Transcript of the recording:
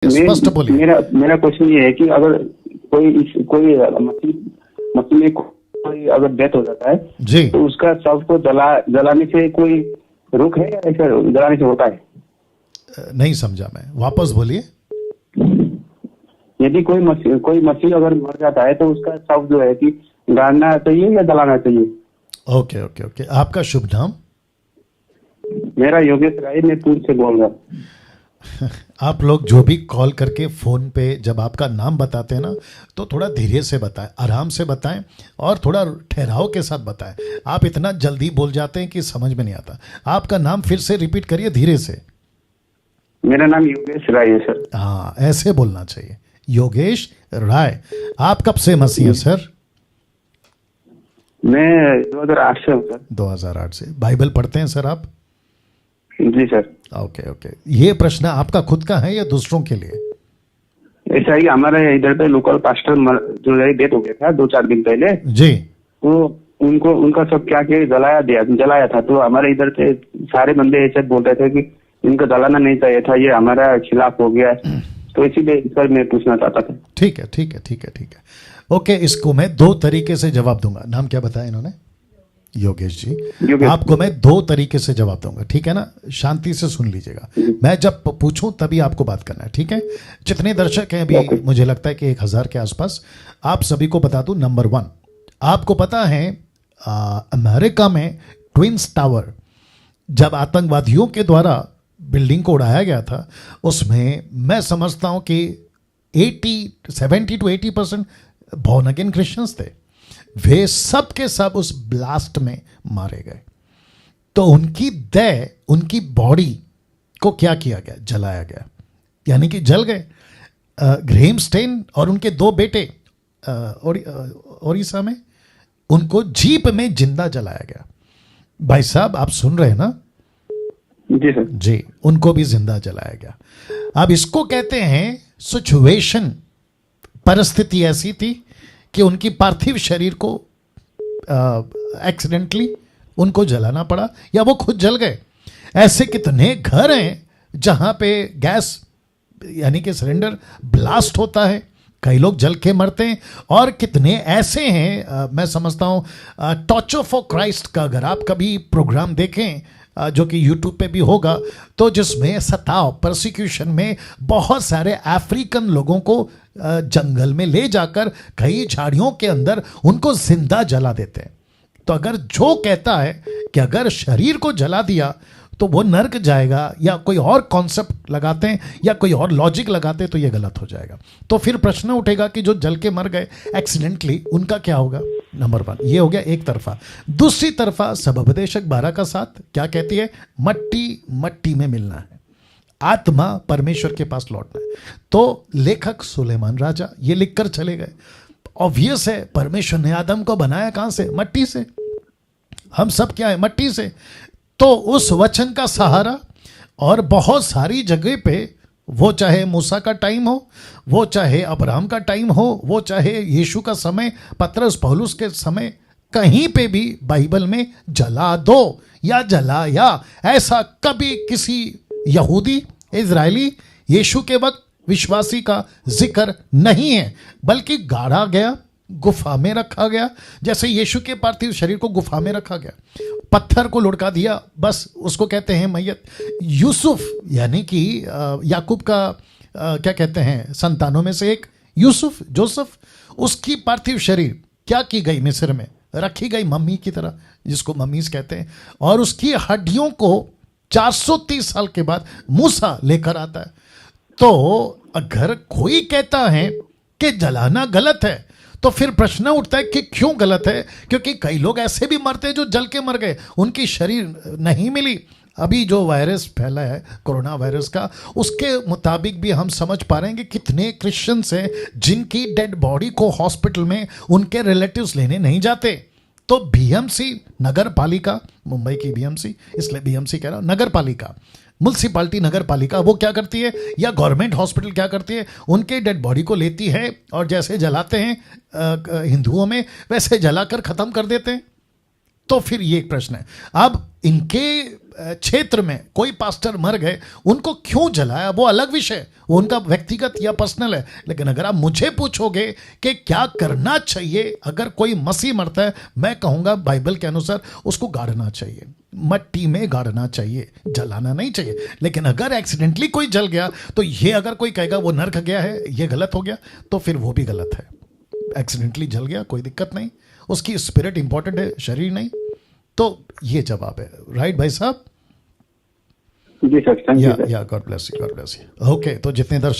स्पष्ट बोलिए। मेरा मेरा क्वेश्चन ये है कि अगर कोई मसीह में कोई अगर डेथ हो जाता है जी, तो उसका शव को जलाने से कोई रुक है या ऐसा जलाने से होता है? नहीं समझा मैं, वापस बोलिए। यदि कोई मसीह अगर मर जाता है तो उसका शव जो है कि गाड़ना चाहिए या जलाना चाहिए? ओके ओके ओके, आपका शुभ नाम? मेरा योगेश राय, मैं पूर्व से बोल रहा हूँ। आप लोग जो भी कॉल करके फ़ोन पे जब आपका नाम बताते हैं ना, तो थोड़ा धीरे से बताएं, आराम से बताएं और थोड़ा ठहराव के साथ बताएं। आप इतना जल्दी बोल जाते हैं कि समझ में नहीं आता। आपका नाम फिर से रिपीट करिए धीरे से। मेरा नाम योगेश राय है सर। हाँ, ऐसे बोलना चाहिए, योगेश राय। आप कब से मसीह हैं सर? मैं 2008 से हूँ सर। 2008 से। बाइबल पढ़ते हैं सर आप? जी सर। ओके ओके, ये प्रश्न आपका खुद का है या दूसरों के लिए? ऐसा ही हमारे इधर पे लोकल पास्टर जो है डेथ हो गया था 2-4 दिन पहले, जी। तो उनका सब क्या जलाया था। तो हमारे इधर से सारे बंदे ऐसे बोल रहे थे कि इनको जलाना नहीं चाहिए था, ये हमारा खिलाफ हो गया है। तो इसीलिए सर मैं पूछना चाहता था। ठीक है ठीक है ठीक है ठीक है, ओके। इसको मैं 2 तरीके से जवाब दूंगा। नाम क्या बताया इन्होंने? योगेश जी। आपको मैं 2 तरीके से जवाब दूंगा, ठीक है ना? शांति से सुन लीजिएगा। मैं जब पूछूं तभी आपको बात करना है, ठीक है? जितने दर्शक हैं अभी, मुझे लगता है कि 1000 के आसपास। आप सभी को बता दूं, नंबर 1, आपको पता है अमेरिका में ट्विन्स टावर जब आतंकवादियों के द्वारा बिल्डिंग को उड़ाया गया था, उसमें मैं समझता हूं कि 70 to 80% बॉर्न अगेन क्रिश्चियंस थे। वे सब के सब उस ब्लास्ट में मारे गए। तो उनकी देह, उनकी बॉडी को क्या किया गया? जलाया गया, यानी कि जल गए। ग्रेम स्टेन और उनके 2 बेटे ओडिशा में, उनको जीप में जिंदा जलाया गया। भाई साहब आप सुन रहे हैं ना? जी सर। जी, उनको भी जिंदा जलाया गया। अब इसको कहते हैं सिचुएशन, परिस्थिति ऐसी थी कि उनकी पार्थिव शरीर को एक्सीडेंटली उनको जलाना पड़ा या वो खुद जल गए। ऐसे कितने घर हैं जहां पे गैस यानी कि सिलेंडर ब्लास्ट होता है, कई लोग जल के मरते हैं। और कितने ऐसे हैं, मैं समझता हूं टॉर्चर फॉर क्राइस्ट का अगर आप कभी प्रोग्राम देखें, जो कि यूट्यूब पे भी होगा, तो जिसमें सताव, परसिक्यूशन में बहुत सारे अफ्रीकन लोगों को जंगल में ले जाकर कई झाड़ियों के अंदर उनको जिंदा जला देते हैं। तो अगर जो कहता है कि अगर शरीर को जला दिया तो वो नर्क जाएगा, या कोई और कॉन्सेप्ट लगाते हैं या कोई और लॉजिक लगाते हैं, तो ये गलत हो जाएगा। तो फिर प्रश्न उठेगा कि जो जल के मर गए एक्सीडेंटली, उनका क्या होगा? नंबर 1 ये हो गया एक तरफा। दूसरी तरफा सबोपदेशक 12 का 7 क्या कहती है? मट्टी मट्टी में मिलना है, आत्मा परमेश्वर के पास लौटना है। तो लेखक सुलेमान राजा ये लिखकर चले गए। ऑब्वियस है, परमेश्वर ने आदम को बनाया कहां से? मट्टी से। हम सब क्या है? मट्टी से। तो उस वचन का सहारा, और बहुत सारी जगह पे, वो चाहे मूसा का टाइम हो, वो चाहे अब्राहम का टाइम हो, वो चाहे यीशु का समय, पतरस पौलुस के समय, कहीं पे भी बाइबल में जला दो या जलाया, ऐसा कभी किसी यहूदी, इजरायली, यीशु के वक्त विश्वासी का जिक्र नहीं है, बल्कि गाड़ा गया, गुफा में रखा गया। जैसे यीशु के पार्थिव शरीर को गुफा में रखा गया, पत्थर को लुढ़का दिया, बस उसको कहते हैं मैयत। यूसुफ यानी कि याकूब का क्या कहते हैं, संतानों में से एक यूसुफ, जोसेफ, उसकी पार्थिव शरीर क्या की गई? मिस्र में रखी गई मम्मी की तरह, जिसको मम्मीज कहते हैं। और उसकी हड्डियों को 430 साल के बाद मूसा लेकर आता है। तो अगर कोई कहता है कि जलाना गलत है, तो फिर प्रश्न उठता है कि क्यों गलत है? क्योंकि कई लोग ऐसे भी मरते हैं जो जल के मर गए, उनकी शरीर नहीं मिली। अभी जो वायरस फैला है कोरोना वायरस का, उसके मुताबिक भी हम समझ पा रहे हैं कि कितने क्रिश्चियंस हैं जिनकी डेड बॉडी को हॉस्पिटल में उनके रिलेटिव्स लेने नहीं जाते। तो बीएमसी, नगर पालिका, मुंबई की बीएमसी, इसलिए बीएमसी कह रहा हूं, नगर पालिका, म्युनिसिपालिटी, नगर पालिका, वो क्या करती है, या गवर्नमेंट हॉस्पिटल क्या करती है, उनके डेड बॉडी को लेती है और जैसे जलाते हैं हिंदुओं में, वैसे जलाकर ख़त्म कर देते हैं। तो फिर ये एक प्रश्न है। अब इनके क्षेत्र में कोई पास्टर मर गए, उनको क्यों जलाया वो अलग विषय, वो उनका व्यक्तिगत या पर्सनल है। लेकिन अगर आप मुझे पूछोगे कि क्या करना चाहिए अगर कोई मसीह मरता है, मैं कहूंगा बाइबल के अनुसार उसको गाड़ना चाहिए, मट्टी में गाड़ना चाहिए, जलाना नहीं चाहिए। लेकिन अगर एक्सीडेंटली कोई जल गया तो ये अगर कोई कहेगा वो नर्क गया है, ये गलत हो गया, तो फिर वो भी गलत है। एक्सीडेंटली जल गया कोई दिक्कत नहीं, उसकी स्पिरिट इंपॉर्टेंट है, शरीर नहीं। तो ये जवाब है। राइट भाई साहब? जी सर, थैंक यू सर। या God bless you, God bless you. Okay, तो जितने दर्शक